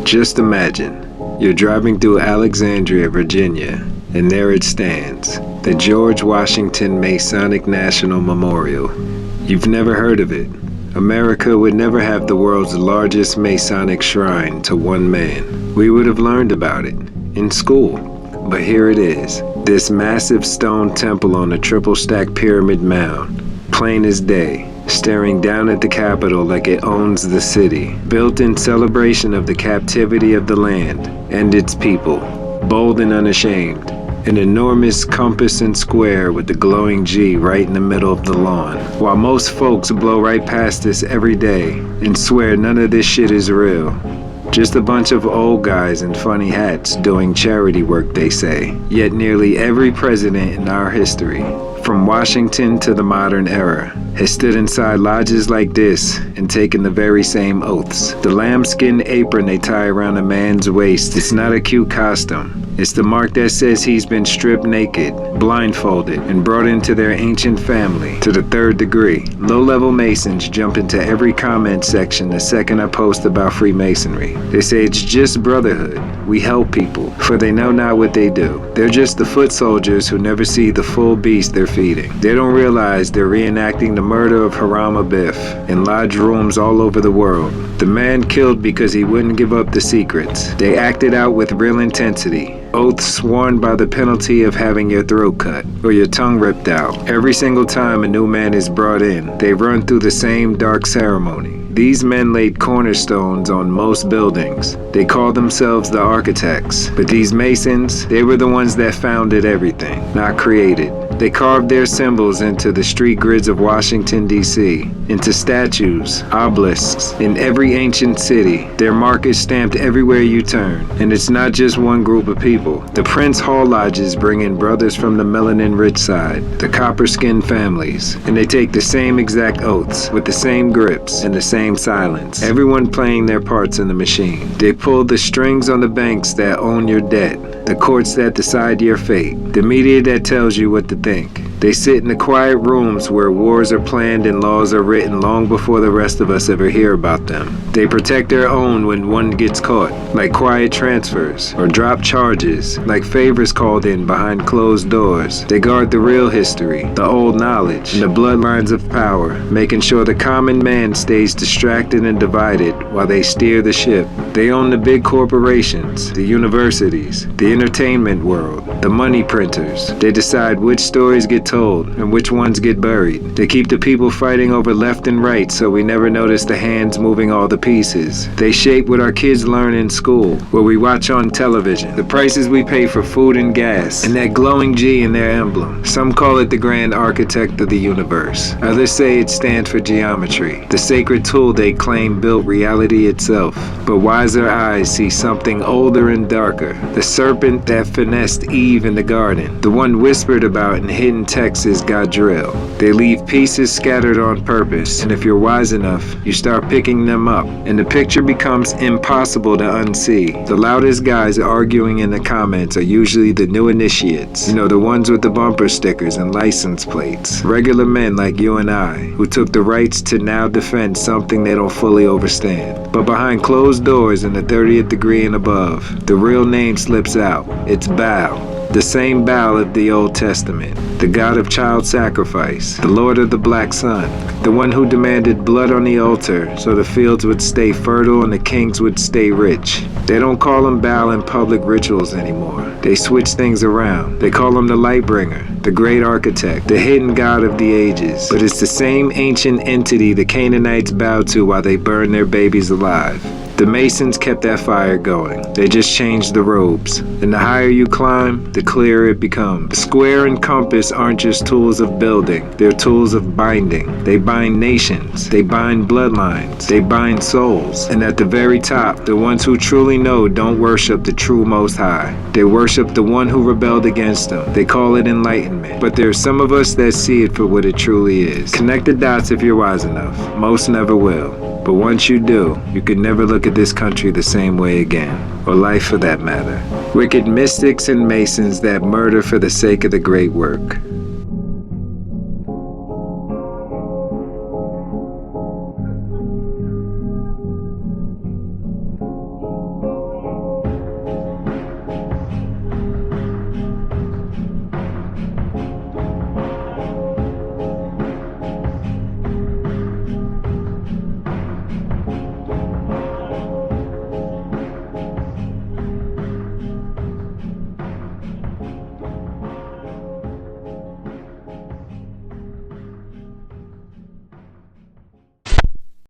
Just imagine, you're driving through Alexandria, Virginia, and there it stands, the George Washington Masonic National Memorial. You've never heard of it. America would never have the world's largest Masonic shrine to one man. We would have learned about it in school. But here it is, this massive stone temple on a triple-stacked pyramid mound, plain as day, staring down at the Capitol like it owns the city, built in celebration of the captivity of the land and its people, bold and unashamed. An enormous compass and square with the glowing G right in the middle of the lawn. While most folks blow right past this every day and swear none of this shit is real. Just a bunch of old guys in funny hats doing charity work, they say. Yet nearly every president in our history, from Washington to the modern era, has stood inside lodges like this and taken the very same oaths. The lambskin apron they tie around a man's waist, it's not a cute costume. It's the mark that says he's been stripped naked, blindfolded, and brought into their ancient family to the third degree. Low-level Masons jump into every comment section the second I post about Freemasonry. They say it's just brotherhood. We help people, for they know not what they do. They're just the foot soldiers who never see the full beast they're feeding. They don't realize they're reenacting the murder of Haram Abif in lodge rooms all over the world. The man killed because he wouldn't give up the secrets. They acted out with real intensity. Oaths sworn by the penalty of having your throat cut or your tongue ripped out. Every single time a new man is brought in, they run through the same dark ceremony. These men laid cornerstones on most buildings. They call themselves the architects. But these Masons, they were the ones that founded everything, not created. They carved their symbols into the street grids of Washington, D.C., into statues, obelisks, in every ancient city. Their mark is stamped everywhere you turn. And it's not just one group of people. The Prince Hall Lodges bring in brothers from the melanin-rich side, the copper-skinned families, and they take the same exact oaths, with the same grips, and the same silence. Everyone playing their parts in the machine. They pull the strings on the banks that own your debt, the courts that decide your fate, the media that tells you what to think. They sit in the quiet rooms where wars are planned and laws are written long before the rest of us ever hear about them. They protect their own when one gets caught, like quiet transfers, or drop charges, like favors called in behind closed doors. They guard the real history, the old knowledge, and the bloodlines of power, making sure the common man stays distracted and divided while they steer the ship. They own the big corporations, the universities, the entertainment world, the money printers. They decide which stories get told and which ones get buried. They keep the people fighting over left and right so we never notice the hands moving all the pieces. They shape what our kids learn in school, what we watch on television, the prices we pay for food and gas, and that glowing G in their emblem. Some call it the grand architect of the universe. Others say it stands for geometry, the sacred tool they claim built reality itself. But wiser eyes see something older and darker, the serpent that finessed Eve in the garden, the one whispered about in hidden Texas got drilled. They leave pieces scattered on purpose, and if you're wise enough, you start picking them up, and the picture becomes impossible to unsee. The loudest guys arguing in the comments are usually the new initiates, you know, the ones with the bumper stickers and license plates. Regular men like you and I, who took the rights to now defend something they don't fully understand. But behind closed doors in the 30th degree and above, the real name slips out. It's Baal. The same Baal of the Old Testament, the god of child sacrifice, the lord of the black sun, the one who demanded blood on the altar so the fields would stay fertile and the kings would stay rich. They don't call him Baal in public rituals anymore. They switch things around. They call him the Lightbringer, the great architect, the hidden god of the ages. But it's the same ancient entity the Canaanites bowed to while they burned their babies alive. The Masons kept that fire going. They just changed the robes. And the higher you climb, the clearer it becomes. The square and compass aren't just tools of building. They're tools of binding. They bind nations. They bind bloodlines. They bind souls. And at the very top, the ones who truly know don't worship the true Most High. They worship the one who rebelled against them. They call it enlightenment. But there's some of us that see it for what it truly is. Connect the dots if you're wise enough. Most never will. But once you do, you could never look at this country the same way again, or life for that matter. Wicked mystics and Masons that murder for the sake of the great work.